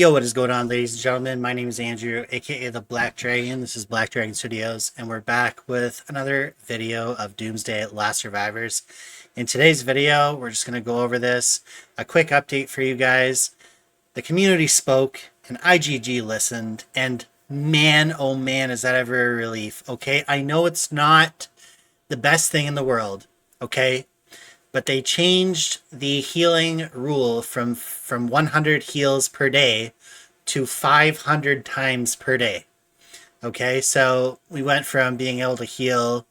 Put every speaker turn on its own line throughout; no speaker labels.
Yo, what is going on, ladies and gentlemen? My name is Andrew, aka the Black Dragon. This is Black Dragon Studios, and we're back with another video of Doomsday Last Survivors. In today's video, we're just going to go over this. A quick update for you guys. The community spoke, and IGG listened, and man, oh man, is that ever a relief, okay? I know it's not the best thing in the world, okay? But they changed the healing rule from 100 heals per day to 500 times per day. Okay, so we went from being able to heal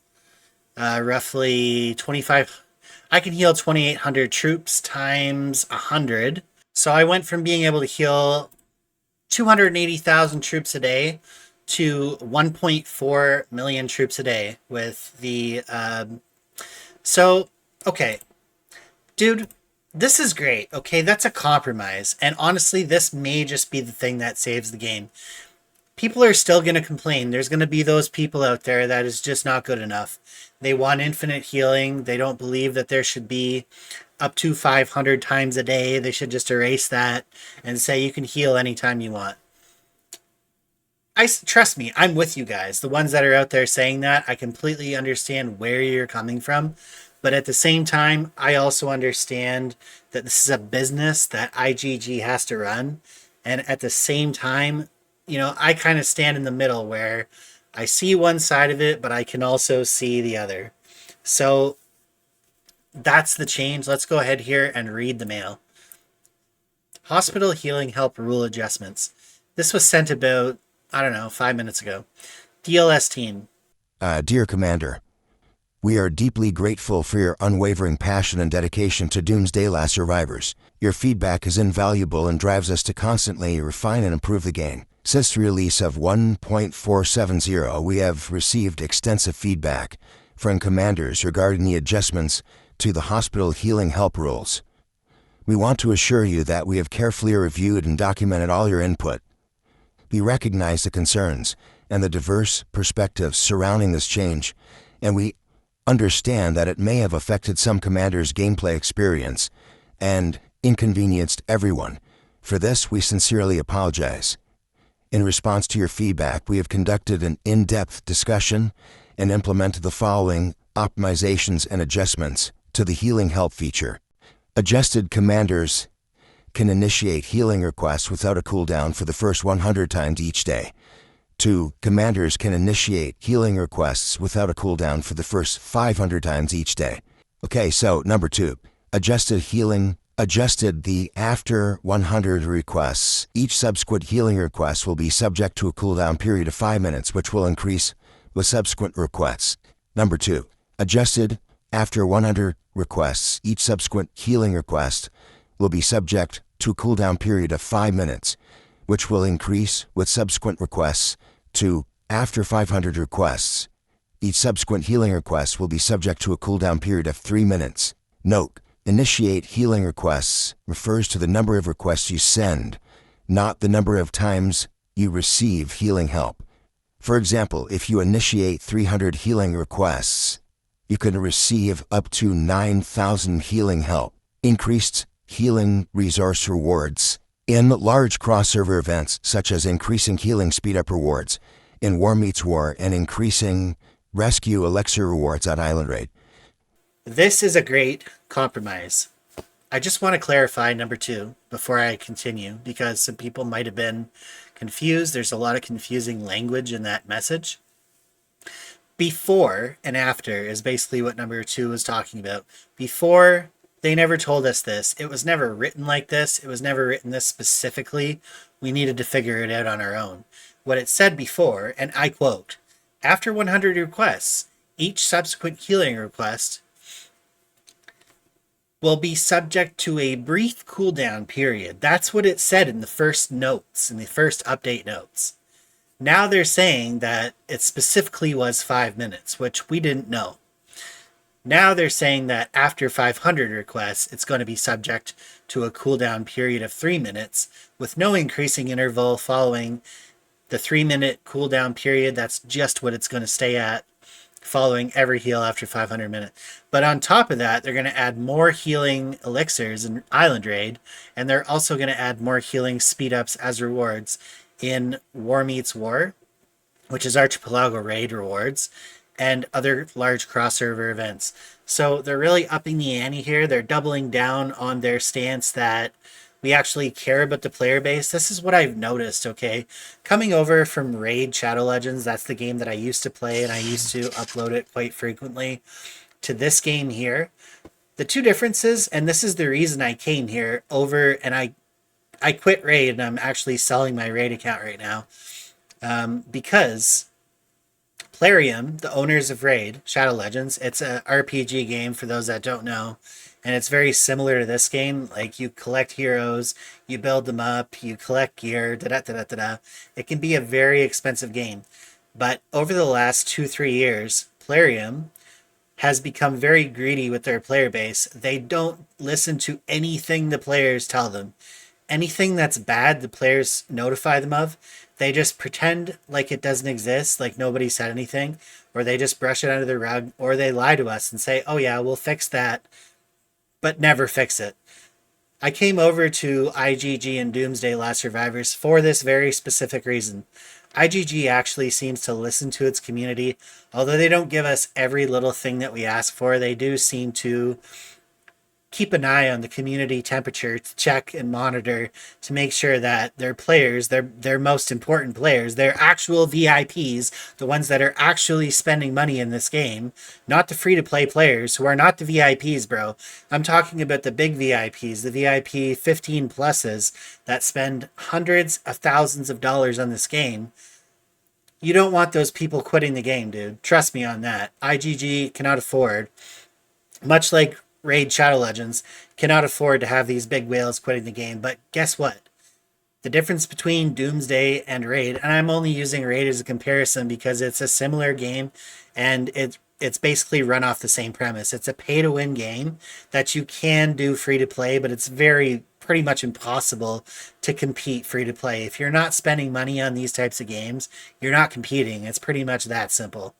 roughly 25. I can heal 2,800 troops times 100. So I went from being able to heal 280,000 troops a day to 1.4 million troops a day with the. Okay. Dude, this is great, okay? That's a compromise. And honestly, this may just be the thing that saves the game. People are still going to complain. There's going to be those people out there that is just not good enough. They want infinite healing. They don't believe that there should be up to 500 times a day. They should just erase that and say you can heal anytime you want. Trust me, I'm with you guys. The ones that are out there saying that, I completely understand where you're coming from. But at the same time, I also understand that this is a business that IGG has to run. And at the same time, I kind of stand in the middle where I see one side of it, but I can also see the other. So that's the change. Let's go ahead here and read the mail. Hospital healing help rule adjustments. This was sent about, 5 minutes ago. DLS team.
Dear Commander, we are deeply grateful for your unwavering passion and dedication to Doomsday Last Survivors. Your feedback is invaluable and drives us to constantly refine and improve the game. Since the release of 1.470, we have received extensive feedback from commanders regarding the adjustments to the hospital healing help rules. We want to assure you that we have carefully reviewed and documented all your input. We recognize the concerns and the diverse perspectives surrounding this change, and we understand that it may have affected some commanders' gameplay experience and inconvenienced everyone. For this, we sincerely apologize. In response to your feedback, we have conducted an in-depth discussion and implemented the following optimizations and adjustments to the healing help feature. Adjusted commanders can initiate healing requests without a cooldown for the first 100 times each day. 2. Commanders can initiate healing requests without a cooldown for the first 500 times each day. Okay, so number 2. Adjusted the after 100 requests. Each subsequent healing request will be subject to a cooldown period of 5 minutes, which will increase with subsequent requests. Number 2. Adjusted after 100 requests. Each subsequent healing request will be subject to a cooldown period of 5 minutes, which will increase with subsequent requests to after 500 requests. Each subsequent healing request will be subject to a cooldown period of 3 minutes. Note: initiate healing requests refers to the number of requests you send, not the number of times you receive healing help. For example, if you initiate 300 healing requests, you can receive up to 9,000 healing help. Increased healing resource rewards in large cross-server events, such as increasing healing speed-up rewards in War Meets War and increasing rescue elixir rewards at Island Raid.
This is a great compromise. I just want to clarify number 2 before I continue, because some people might have been confused. There's a lot of confusing language in that message. Before and after is basically what number 2 was talking about. Before, they never told us this. It was never written like this. It was never written this specifically. We needed to figure it out on our own. What it said before, and I quote, after 100 requests, each subsequent healing request will be subject to a brief cooldown period. That's what it said in the first notes, in the first update notes. Now they're saying that it specifically was 5 minutes, which we didn't know. Now they're saying that after 500 requests, it's going to be subject to a cooldown period of 3 minutes with no increasing interval following the 3-minute cooldown period. That's just what it's going to stay at. following every heal after 500 minutes. But on top of that, they're going to add more healing elixirs in Island Raid, and they're also going to add more healing speed ups as rewards in War Meets War, which is Archipelago Raid rewards, and other large cross server events. So they're really upping the ante here. They're doubling down on their stance that we actually care about the player base. This is what I've noticed, okay? Coming over from Raid Shadow Legends, that's the game that I used to play and I used to upload it quite frequently, to this game here. The two differences, and this is the reason I came here over, and I quit Raid and I'm actually selling my Raid account right now, because Plarium, the owners of Raid Shadow Legends, it's a RPG game for those that don't know, and it's very similar to this game. Like, you collect heroes, you build them up, you collect gear, da da da da da. It can be a very expensive game, but over the last 2-3 years, Plarium has become very greedy with their player base. They don't listen to anything the players tell them. Anything that's bad, the players notify them of. They just pretend like it doesn't exist, like nobody said anything, or they just brush it under the rug, or they lie to us and say, oh yeah, we'll fix that, but never fix it. I came over to IGG and Doomsday Last Survivors for this very specific reason. IGG actually seems to listen to its community. Although they don't give us every little thing that we ask for, they do seem to keep an eye on the community temperature to check and monitor to make sure that their players, their most important players, their actual VIPs, the ones that are actually spending money in this game, not the free-to-play players who are not the VIPs, bro. I'm talking about the big VIPs, the VIP 15 pluses that spend hundreds of thousands of dollars on this game. You don't want those people quitting the game, dude. Trust me on that. IGG cannot afford, much like Raid Shadow Legends, cannot afford to have these big whales quitting the game. But guess what? The difference between Doomsday and Raid, and I'm only using Raid as a comparison because it's a similar game and it's basically run off the same premise. It's a pay to win game that you can do free to play, but it's pretty much impossible to compete free to play. If you're not spending money on these types of games, you're not competing. It's pretty much that simple.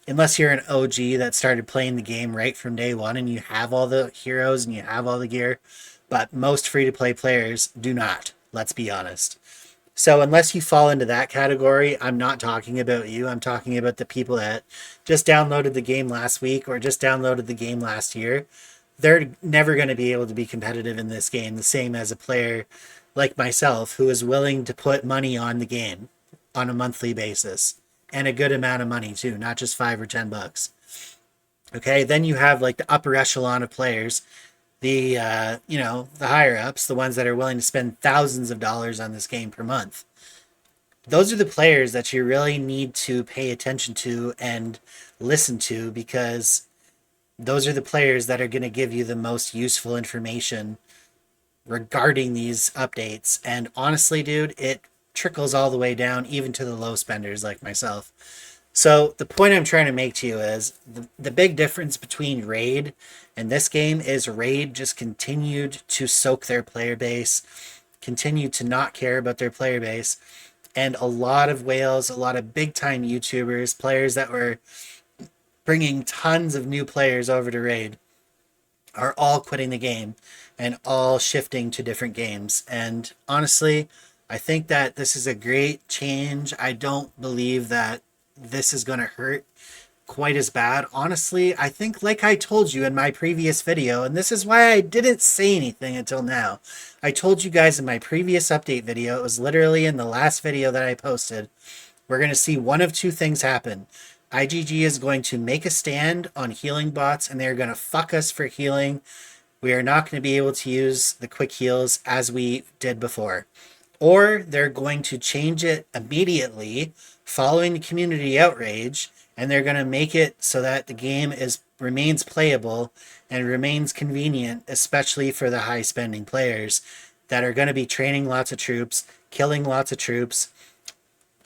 Unless you're an OG that started playing the game right from day one and you have all the heroes and you have all the gear. But most free-to-play players do not, let's be honest. So unless you fall into that category, I'm not talking about you. I'm talking about the people that just downloaded the game last week or just downloaded the game last year. They're never going to be able to be competitive in this game, the same as a player like myself who is willing to put money on the game on a monthly basis. And a good amount of money too, not just $5 or $10. Okay, then you have like the upper echelon of players, the the higher ups, the ones that are willing to spend thousands of dollars on this game per month. Those are the players that you really need to pay attention to and listen to, because those are the players that are going to give you the most useful information regarding these updates. And honestly, dude, it trickles all the way down even to the low spenders like myself. So the point I'm trying to make to you is the big difference between Raid and this game is Raid just continued to soak their player base, continued to not care about their player base, and a lot of whales, a lot of big time YouTubers, players that were bringing tons of new players over to Raid, are all quitting the game and all shifting to different games. And honestly, I think that this is a great change. I don't believe that this is going to hurt quite as bad. Honestly, I think, like I told you in my previous video, and this is why I didn't say anything until now. I told you guys in my previous update video, it was literally in the last video that I posted, we're going to see one of two things happen. IGG is going to make a stand on healing bots and they're going to fuck us for healing. We are not going to be able to use the quick heals as we did before. Or they're going to change it immediately following the community outrage, and they're going to make it so that the game remains playable and remains convenient, especially for the high spending players that are going to be training lots of troops, killing lots of troops,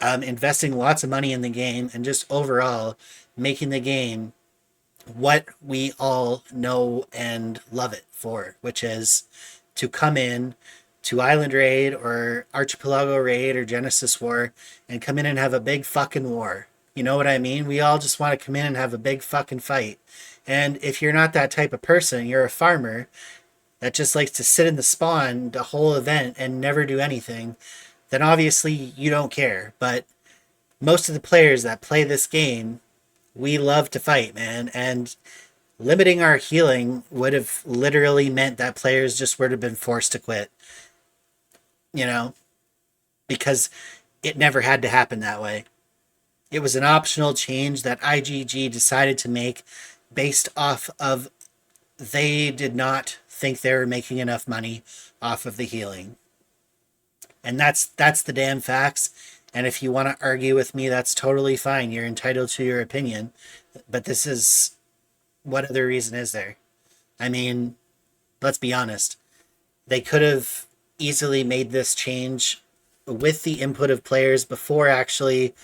investing lots of money in the game, and just overall making the game what we all know and love it for, which is to come in to Island Raid or Archipelago Raid or Genesis War and come in and have a big fucking war. You know what I mean? We all just want to come in and have a big fucking fight. And if you're not that type of person, you're a farmer that just likes to sit in the spawn the whole event and never do anything, then obviously you don't care. But most of the players that play this game, we love to fight, man. And limiting our healing would have literally meant that players just would have been forced to quit, you know, because it never had to happen that way. It was an optional change that IGG decided to make based off of they did not think they were making enough money off of the healing. And that's the damn facts. And if you want to argue with me, that's totally fine. You're entitled to your opinion. But this is, what other reason is there? I mean, let's be honest. They could have easily made this change with the input of players before actually.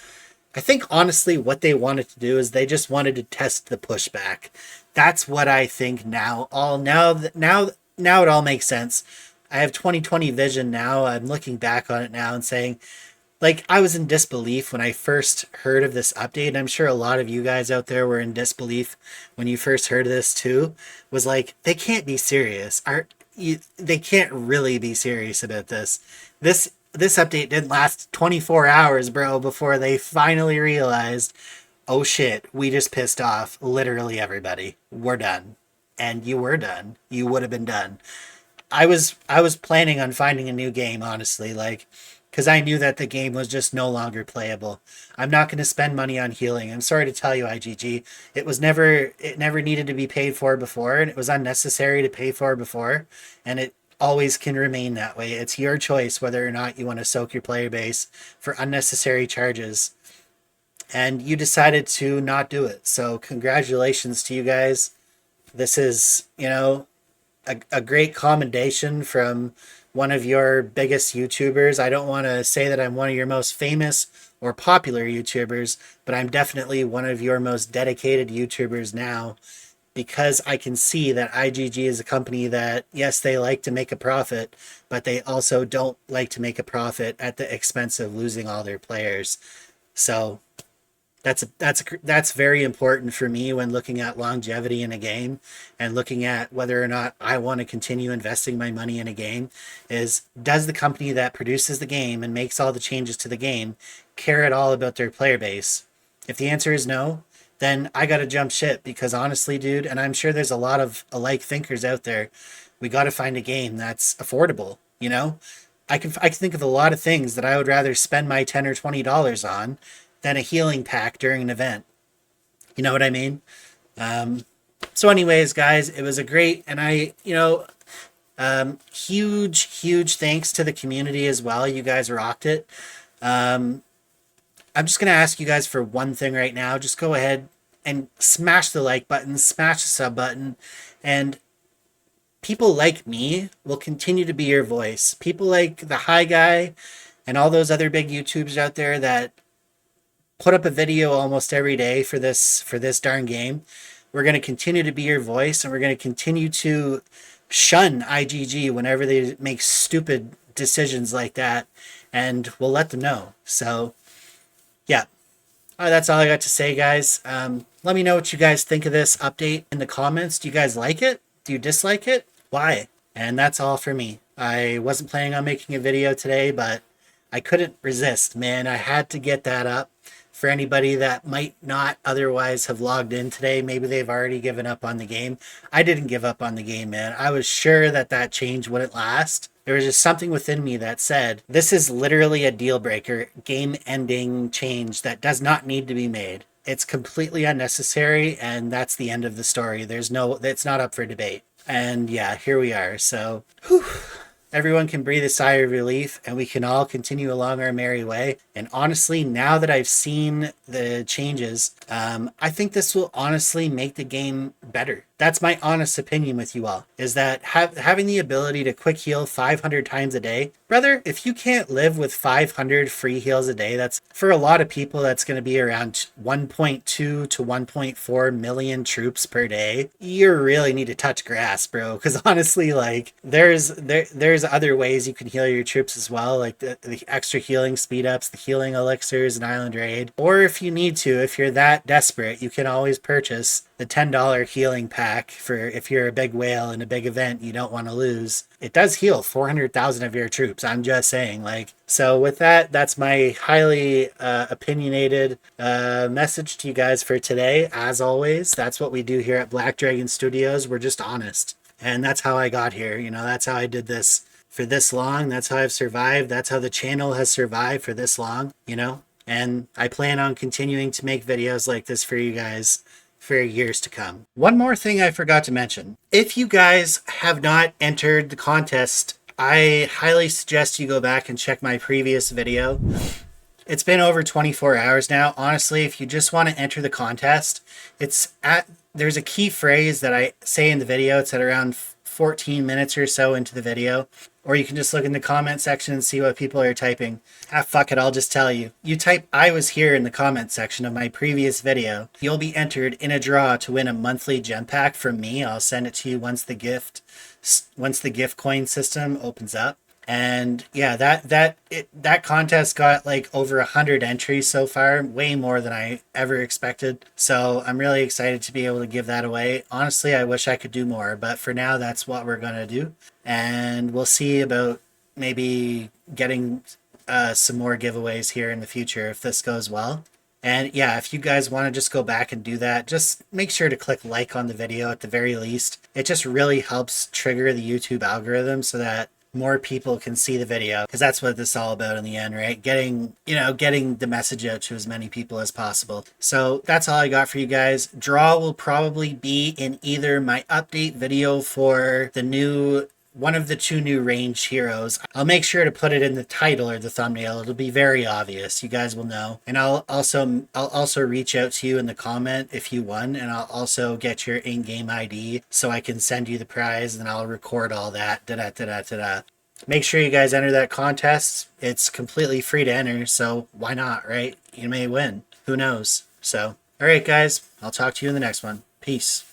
I think honestly what they wanted to do is they just wanted to test the pushback. That's what I think now. Now it all makes sense. I have 2020 vision now. I'm looking back on it now and saying, like, I was in disbelief when I first heard of this update. And I'm sure a lot of you guys out there were in disbelief when you first heard of this too. Was like, they can't be serious. They can't really be serious about this. This update didn't last 24 hours, bro, before they finally realized, oh shit, we just pissed off literally everybody. We're done. And you were done. You would have been done. I was planning on finding a new game, honestly, like, because I knew that the game was just no longer playable. I'm not going to spend money on healing. I'm sorry to tell you, IGG, it never needed to be paid for before, and it was unnecessary to pay for before, and it always can remain that way. It's your choice whether or not you want to soak your player base for unnecessary charges, and you decided to not do it. So congratulations to you guys. This is, a great commendation from one of your biggest YouTubers. I don't want to say that I'm one of your most famous or popular YouTubers, but I'm definitely one of your most dedicated YouTubers now, because I can see that IGG is a company that, yes, they like to make a profit, but they also don't like to make a profit at the expense of losing all their players. So that's very important for me when looking at longevity in a game and looking at whether or not I want to continue investing my money in a game. Is, does the company that produces the game and makes all the changes to the game care at all about their player base? If the answer is no, then I gotta jump ship, because honestly, dude, and I'm sure there's a lot of alike thinkers out there, we gotta find a game that's affordable. I can think of a lot of things that I would rather spend my $10 or $20 on than a healing pack during an event. You know what I mean? So anyways, guys, it was a great, and huge thanks to the community as well. You guys rocked it. I'm just going to ask you guys for one thing right now. Just go ahead and smash the like button, smash the sub button, and people like me will continue to be your voice. People like the Hi Guy and all those other big YouTubers out there that put up a video almost every day for this darn game. We're going to continue to be your voice, and we're going to continue to shun IGG whenever they make stupid decisions like that, and we'll let them know. So, yeah. That's all I got to say, guys. Let me know what you guys think of this update in the comments. Do you guys like it? Do you dislike it? Why? And that's all for me. I wasn't planning on making a video today, but I couldn't resist, man. I had to get that up. For anybody that might not otherwise have logged in today, maybe they've already given up on the game. I didn't give up on the game, man. I was sure that change wouldn't last. There was just something within me that said, this is literally a deal breaker, game-ending change that does not need to be made. It's completely unnecessary, and that's the end of the story. It's not up for debate. And yeah, here we are. So, everyone can breathe a sigh of relief, and we can all continue along our merry way. And honestly, now that I've seen the changes, I think this will honestly make the game better. That's my honest opinion with you all, is that having the ability to quick heal 500 times a day, brother, if you can't live with 500 free heals a day, that's for a lot of people, that's going to be around 1.2 to 1.4 million troops per day. You really need to touch grass, bro, because honestly, like there's other ways you can heal your troops as well, like the extra healing speed ups, the healing elixirs, and island raid. Or if you need to, if you're that desperate, you can always purchase the $10 healing pack for if you're a big whale in a big event you don't want to lose. It does heal 400,000 of your troops. I'm just saying, like, so with that, that's my highly opinionated message to you guys for today. As always, that's what we do here at Black Dragon Studios. We're just honest. And that's how I got here. You know, that's how I did this for this long. That's how I've survived. That's how the channel has survived for this long, you know? And I plan on continuing to make videos like this for you guys for years to come. One more thing I forgot to mention. If you guys have not entered the contest, I highly suggest you go back and check my previous video. It's been over 24 hours now. Honestly, if you just want to enter the contest, there's a key phrase that I say in the video. It's at around 14 minutes or so into the video. Or you can just look in the comment section and see what people are typing. Ah, fuck it, I'll just tell you. You type "I was here" in the comment section of my previous video. You'll be entered in a draw to win a monthly gem pack from me. I'll send it to you once the gift coin system opens up. And yeah, that contest got like over 100 entries so far, way more than I ever expected. So I'm really excited to be able to give that away. Honestly, I wish I could do more, but for now, that's what we're gonna do. And we'll see about maybe getting some more giveaways here in the future if this goes well. And yeah, if you guys want to just go back and do that, just make sure to click like on the video at the very least. It just really helps trigger the YouTube algorithm so that more people can see the video, because that's what this is all about in the end, right? Getting the message out to as many people as possible. So that's all I got for you guys. Draw will probably be in either my update video for the new one of the two new ranged heroes. I'll make sure to put it in the title or the thumbnail. It'll be very obvious. You guys will know. And I'll also reach out to you in the comment if you won, and I'll also get your in-game ID so I can send you the prize, and I'll record all that. Make sure you guys enter that contest. It's completely free to enter, so why not, right? You may win. Who knows? So, all right, guys. I'll talk to you in the next one. Peace.